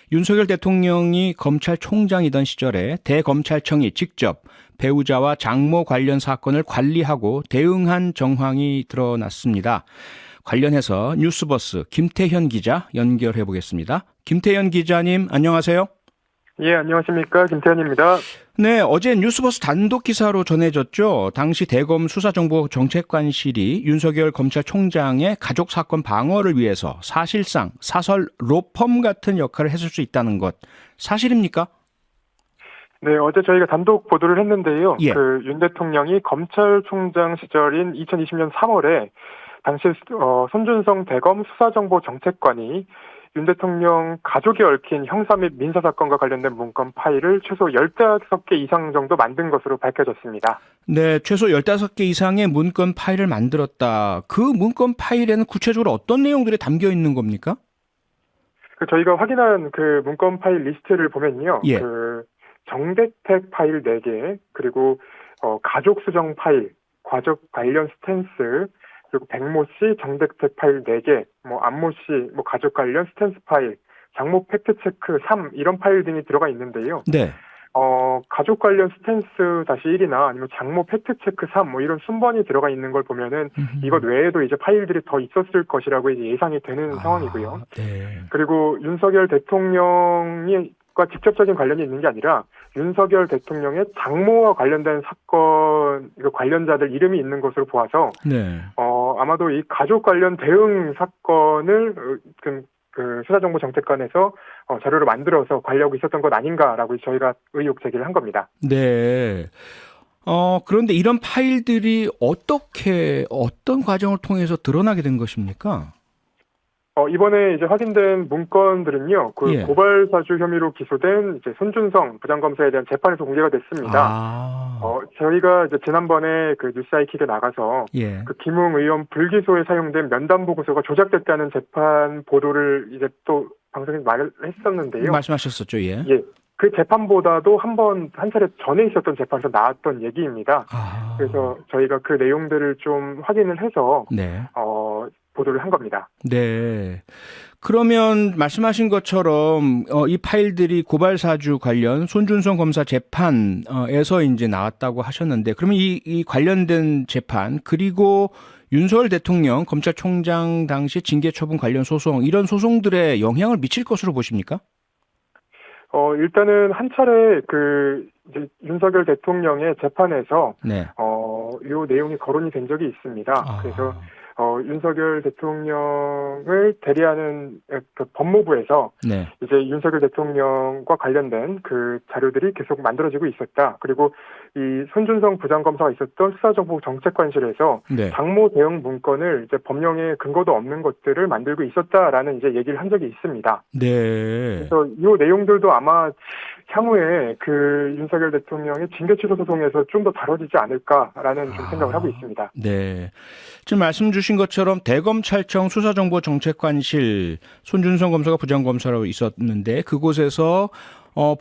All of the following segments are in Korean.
윤석열 대통령이 검찰총장이던 시절에 대검찰청이 직접 배우자와 장모 관련 사건을 관리하고 대응한 정황이 드러났습니다. 관련해서 뉴스버스 김태현 기자 연결해 보겠습니다. 김태현 기자님, 안녕하세요. 예, 안녕하십니까. 김태현입니다. 네, 어제 뉴스버스 단독 기사로 전해졌죠. 당시 대검 수사정보정책관실이 윤석열 검찰총장의 가족 사건 방어를 위해서 사실상 사설 로펌 같은 역할을 했을 수 있다는 것, 사실입니까? 네, 어제 저희가 단독 보도를 했는데요. 예. 윤 대통령이 검찰총장 시절인 2020년 3월에 당시 손준성 대검 수사정보정책관이 윤 대통령 가족이 얽힌 형사 및 민사 사건과 관련된 문건 파일을 최소 15개 이상 정도 만든 것으로 밝혀졌습니다. 네, 최소 15개 이상의 문건 파일을 만들었다. 그 문건 파일에는 구체적으로 어떤 내용들이 담겨 있는 겁니까? 저희가 확인한 그 문건 파일 리스트를 보면요. 예. 정대택 파일 4개, 그리고 가족 수정 파일, 가족 관련 스탠스, 그리고 백모 씨 정대택 파일 4개, 안모 씨 가족 관련 스탠스 파일, 장모 팩트체크 3 이런 파일 등이 들어가 있는데요. 네. 가족 관련 스탠스 -1이나 아니면 장모 팩트체크 3 이런 순번이 들어가 있는 걸 보면은 이것 외에도 이제 파일들이 더 있었을 것이라고 이제 예상이 되는 상황이고요. 네. 그리고 윤석열 대통령과 직접적인 관련이 있는 게 아니라 윤석열 대통령의 장모와 관련된 사건 관련자들 이름이 있는 것으로 보아서 네. 아마도 이 가족 관련 대응 사건을 수사정보정책관에서 자료를 만들어서 관리하고 있었던 것 아닌가라고 저희가 의혹 제기를 한 겁니다. 네. 그런데 이런 파일들이 어떤 과정을 통해서 드러나게 된 것입니까? 이번에 이제 확인된 문건들은요, 예. 고발 사주 혐의로 기소된 이제 손준성 부장검사에 대한 재판에서 공개가 됐습니다. 저희가 이제 지난번에 그 뉴스아이킥에 나가서 예. 그 김웅 의원 불기소에 사용된 면담 보고서가 조작됐다는 재판 보도를 이제 또 방송에서 말을 했었는데요. 말씀하셨었죠, 예. 예. 그 재판보다도 한 차례 전에 있었던 재판에서 나왔던 얘기입니다. 그래서 저희가 그 내용들을 좀 확인을 해서, 네. 보도를 한 겁니다. 네. 그러면 말씀하신 것처럼 이 파일들이 고발사주 관련 손준성 검사 재판에서 이제 나왔다고 하셨는데, 그러면 이 관련된 재판 그리고 윤석열 대통령 검찰총장 당시 징계처분 관련 소송, 이런 소송들에 영향을 미칠 것으로 보십니까? 일단은 한 차례 이제 윤석열 대통령의 재판에서 네. 요 내용이 거론이 된 적이 있습니다. 그래서 윤석열 대통령을 대리하는 그 법무부에서 네. 이제 윤석열 대통령과 관련된 그 자료들이 계속 만들어지고 있었다. 그리고 이 손준성 부장검사가 있었던 수사정보정책관실에서 네. 장모 대응 문건을 이제 법령에 근거도 없는 것들을 만들고 있었다라는 이제 얘기를 한 적이 있습니다. 네. 그래서 이 내용들도 아마 향후에 그 윤석열 대통령의 징계취소 소송에서 좀 더 다뤄지지 않을까라는 좀 생각을 하고 있습니다. 네. 지금 말씀 주신 것처럼 대검찰청 수사정보정책관실 손준성 검사가 부장검사로 있었는데, 그곳에서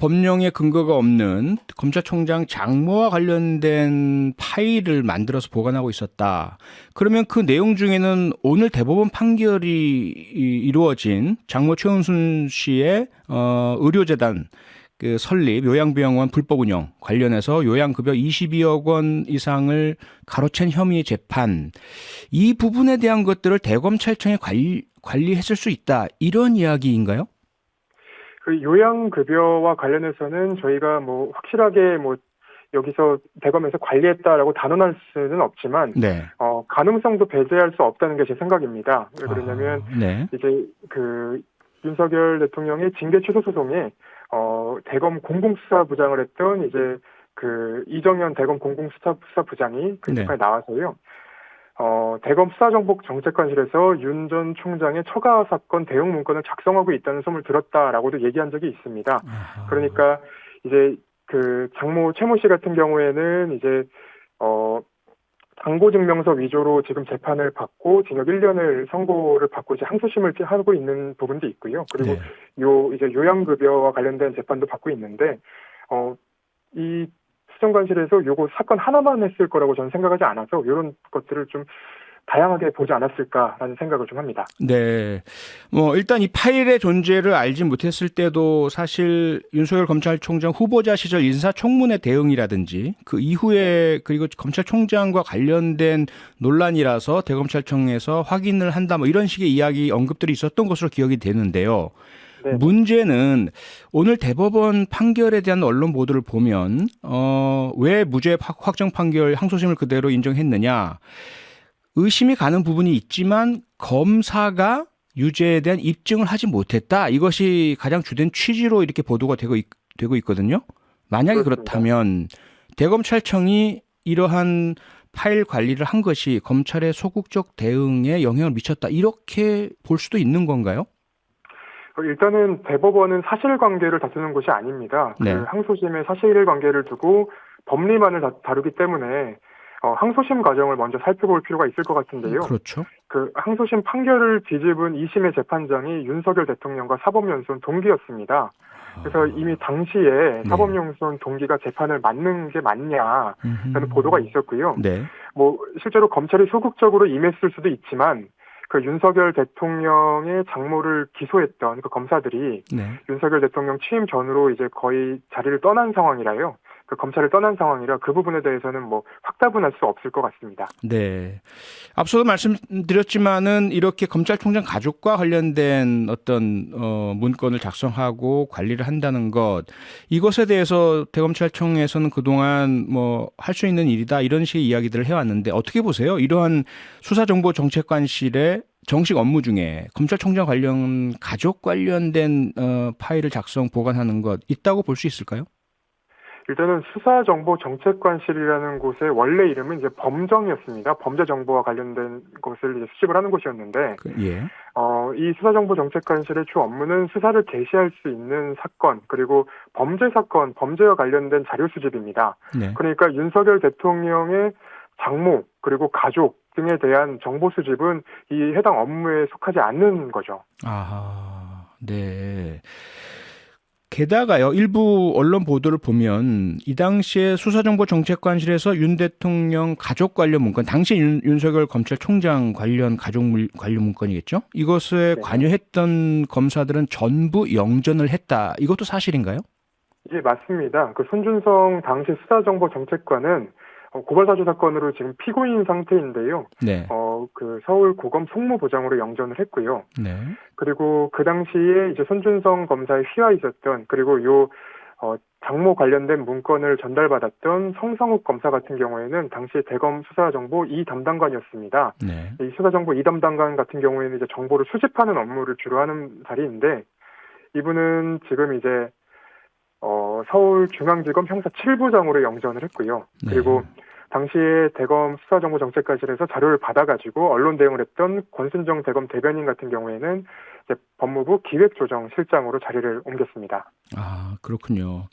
법령에 근거가 없는 검찰총장 장모와 관련된 파일을 만들어서 보관하고 있었다. 그러면 그 내용 중에는 오늘 대법원 판결이 이루어진 장모 최은순 씨의 의료재단 그 설립, 요양병원 불법 운영 관련해서 요양급여 22억 원 이상을 가로챈 혐의 재판, 이 부분에 대한 것들을 대검찰청에 관리했을 수 있다, 이런 이야기인가요? 그 요양급여와 관련해서는 저희가 확실하게 여기서 대검에서 관리했다라고 단언할 수는 없지만, 네. 가능성도 배제할 수 없다는 게 제 생각입니다. 왜 그러냐면, 네. 이제 윤석열 대통령의 징계 취소 소송에 대검 공공수사부장을 했던 이제 이정현 대검 공공수사부장이 그 재판에 나와서요. 대검 수사정보정책관실에서 윤 전 총장의 처가 사건 대응 문건을 작성하고 있다는 소문을 들었다라고도 얘기한 적이 있습니다. 그러니까 이제 장모 최모 씨 같은 경우에는 이제 당고증명서 위조로 지금 재판을 받고 징역 1년을 선고를 받고 이제 항소심을 하고 있는 부분도 있고요. 그리고 이제 요양급여와 관련된 재판도 받고 있는데, 이 수정관실에서 요거 사건 하나만 했을 거라고 저는 생각하지 않아서 이런 것들을 좀 다양하게 보지 않았을까라는 생각을 좀 합니다. 네. 뭐 일단 이 파일의 존재를 알지 못했을 때도 사실 윤석열 검찰총장 후보자 시절 인사청문회 대응이라든지 그 이후에 그리고 검찰총장과 관련된 논란이라서 대검찰청에서 확인을 한다 뭐 이런 식의 이야기 언급들이 있었던 것으로 기억이 되는데요. 네. 문제는 오늘 대법원 판결에 대한 언론 보도를 보면 왜 무죄 확정 판결 항소심을 그대로 인정했느냐. 의심이 가는 부분이 있지만 검사가 유죄에 대한 입증을 하지 못했다. 이것이 가장 주된 취지로 이렇게 보도가 되고 있거든요. 만약에 그렇습니다. 그렇다면 대검찰청이 이러한 파일 관리를 한 것이 검찰의 소극적 대응에 영향을 미쳤다. 이렇게 볼 수도 있는 건가요? 일단은 대법원은 사실관계를 다투는 곳이 아닙니다. 네. 그 항소심의 사실관계를 두고 법리만을 다루기 때문에 항소심 과정을 먼저 살펴볼 필요가 있을 것 같은데요. 그렇죠. 그 항소심 판결을 뒤집은 2심의 재판장이 윤석열 대통령과 사법연수원 동기였습니다. 그래서 이미 당시에 사법연수원 동기가 재판을 맡는 게 맞냐라는 보도가 있었고요. 네. 뭐 실제로 검찰이 소극적으로 임했을 수도 있지만 그 윤석열 대통령의 장모를 기소했던 그 검사들이 네. 윤석열 대통령 취임 전으로 이제 거의 자리를 떠난 상황이라요. 그 검찰을 떠난 상황이라 그 부분에 대해서는 뭐 확답은 할 수 없을 것 같습니다. 네. 앞서도 말씀드렸지만은 이렇게 검찰총장 가족과 관련된 어떤 문건을 작성하고 관리를 한다는 것 이것에 대해서 대검찰청에서는 그동안 뭐 할 수 있는 일이다 이런 식의 이야기들을 해왔는데 어떻게 보세요? 이러한 수사정보정책관실의 정식 업무 중에 검찰총장 관련 가족 관련된 파일을 작성 보관하는 것 있다고 볼 수 있을까요? 일단은 수사정보정책관실이라는 곳의 원래 이름은 이제 범정이었습니다. 범죄정보와 관련된 것을 이제 수집을 하는 곳이었는데, 예. 이 수사정보정책관실의 주 업무는 수사를 개시할 수 있는 사건, 그리고 범죄 사건, 범죄와 관련된 자료 수집입니다. 네. 그러니까 윤석열 대통령의 장모, 그리고 가족 등에 대한 정보 수집은 이 해당 업무에 속하지 않는 거죠. 아, 네. 게다가요, 일부 언론 보도를 보면 이 당시에 수사정보정책관실에서 윤 대통령 가족 관련 문건, 당시 윤석열 검찰총장 관련 관련 문건이겠죠? 이것에 네. 관여했던 검사들은 전부 영전을 했다. 이것도 사실인가요? 예, 맞습니다. 그 손준성 당시 수사정보정책관은 고발사주 사건으로 지금 피고인 상태인데요. 네. 그 서울고검 송무부장으로 영전을 했고요. 네. 그리고 그 당시에 이제 손준성 검사의 휘하 있었던, 그리고 장모 관련된 문건을 전달받았던 성상욱 검사 같은 경우에는 당시 대검 수사정보 2담당관이었습니다. 네. 이 수사정보 2담당관 같은 경우에는 이제 정보를 수집하는 업무를 주로 하는 자리인데, 이분은 지금 이제 서울중앙지검 형사 7부장으로 영전을 했고요. 네. 그리고 당시에 대검 수사정보정책관실에서 자료를 받아가지고 언론 대응을 했던 권순정 대검 대변인 같은 경우에는 이제 법무부 기획조정실장으로 자리를 옮겼습니다. 아, 그렇군요.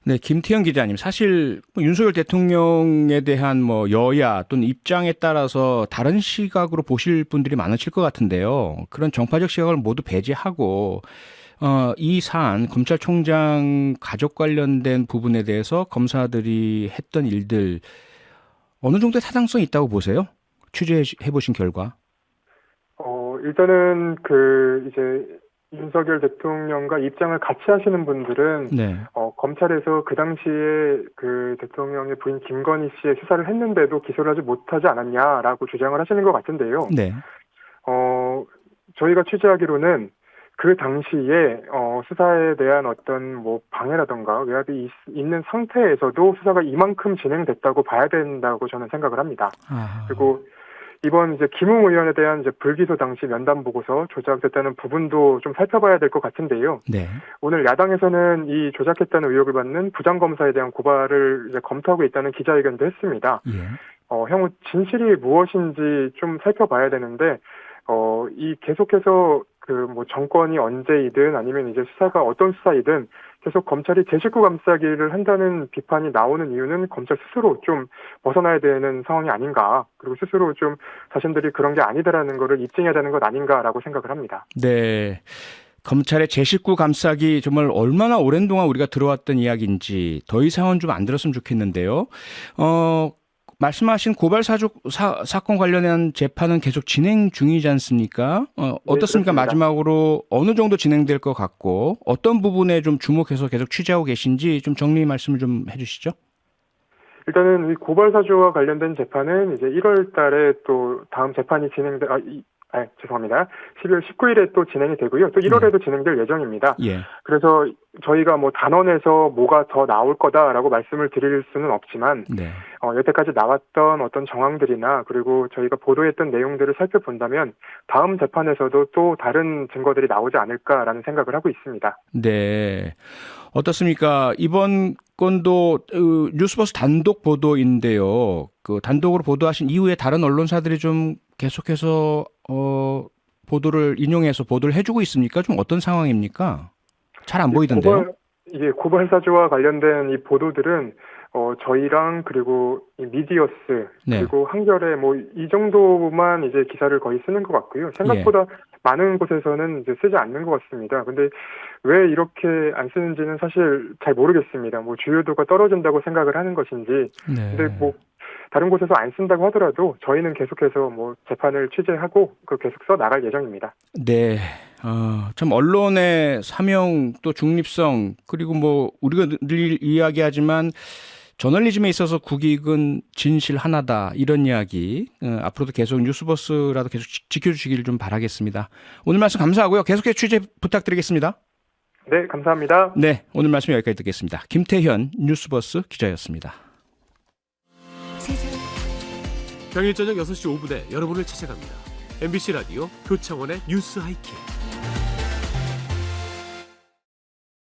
네, 김태형 기자님, 사실 윤석열 대통령에 대한 뭐 여야 또는 입장에 따라서 다른 시각으로 보실 분들이 많으실 것 같은데요. 그런 정파적 시각을 모두 배제하고 이 사안 검찰총장 가족 관련된 부분에 대해서 검사들이 했던 일들 어느 정도의 타당성이 있다고 보세요? 취재해 보신 결과. 일단은 이제 윤석열 대통령과 입장을 같이 하시는 분들은 네. 검찰에서 그 당시에 그 대통령의 부인 김건희 씨의 수사를 했는데도 기소를 하지 않았냐라고 주장을 하시는 것 같은데요. 네. 저희가 취재하기로는 그 당시에 수사에 대한 어떤 뭐 방해라던가 외압이 있는 상태에서도 수사가 이만큼 진행됐다고 봐야 된다고 저는 생각을 합니다. 그리고 이번 이제 김웅 의원에 대한 이제 불기소 당시 면담 보고서 조작됐다는 부분도 좀 살펴봐야 될 것 같은데요. 네. 오늘 야당에서는 이 조작했다는 의혹을 받는 부장검사에 대한 고발을 이제 검토하고 있다는 기자회견도 했습니다. 예. 향후 진실이 무엇인지 좀 살펴봐야 되는데 이 계속해서 뭐 정권이 언제이든 아니면 이제 수사가 어떤 수사이든 계속 검찰이 제 식구 감싸기를 한다는 비판이 나오는 이유는 검찰 스스로 좀 벗어나야 되는 상황이 아닌가, 그리고 스스로 좀 자신들이 그런 게 아니다라는 거를 입증해야 되는 것 아닌가라고 생각을 합니다. 네. 검찰의 제 식구 감싸기 정말 얼마나 오랜 동안 우리가 들어왔던 이야기인지 더 이상은 좀 안 들었으면 좋겠는데요. 말씀하신 고발 사건 관련한 재판은 계속 진행 중이지 않습니까? 어떻습니까? 그렇습니다. 마지막으로 어느 정도 진행될 것 같고 어떤 부분에 좀 주목해서 계속 취재하고 계신지 좀 정리 말씀을 좀 해주시죠. 일단은 이 고발 사주와 관련된 재판은 이제 1월 달에 또 다음 재판이 죄송합니다. 12월 19일에 또 진행이 되고요. 또 1월에도 진행될 예정입니다. 예. 그래서 저희가 뭐 단언해서 뭐가 더 나올 거다라고 말씀을 드릴 수는 없지만 네. 여태까지 나왔던 어떤 정황들이나 그리고 저희가 보도했던 내용들을 살펴본다면 다음 재판에서도 또 다른 증거들이 나오지 않을까라는 생각을 하고 있습니다. 네. 어떻습니까? 이번 건도 뉴스버스 단독 보도인데요. 그 단독으로 보도하신 이후에 다른 언론사들이 좀 계속해서 보도를 인용해서 보도를 해주고 있습니까? 좀 어떤 상황입니까? 잘 안 보이던데요. 고발 사주와 관련된 이 보도들은 저희랑 그리고 이 미디어스 그리고 한겨레 뭐 이 정도만 이제 기사를 거의 쓰는 것 같고요. 생각보다 많은 곳에서는 이제 쓰지 않는 것 같습니다. 근데 왜 이렇게 안 쓰는지는 사실 잘 모르겠습니다. 뭐 주요도가 떨어진다고 생각을 하는 것인지. 네. 근데 뭐 다른 곳에서 안 쓴다고 하더라도 저희는 계속해서 뭐 재판을 취재하고 그 계속 써 나갈 예정입니다. 네. 참 언론의 사명 또 중립성 그리고 뭐 우리가 늘 이야기하지만 저널리즘에 있어서 국익은 진실 하나다 이런 이야기 앞으로도 계속 뉴스버스라도 계속 지켜주시기를 좀 바라겠습니다. 오늘 말씀 감사하고요. 계속해서 취재 부탁드리겠습니다. 네, 감사합니다. 네, 오늘 말씀 여기까지 듣겠습니다. 김태현 뉴스버스 기자였습니다. 평일 저녁 6시 5분에 여러분을 찾아갑니다. MBC 라디오 표창원의 뉴스 하이킥.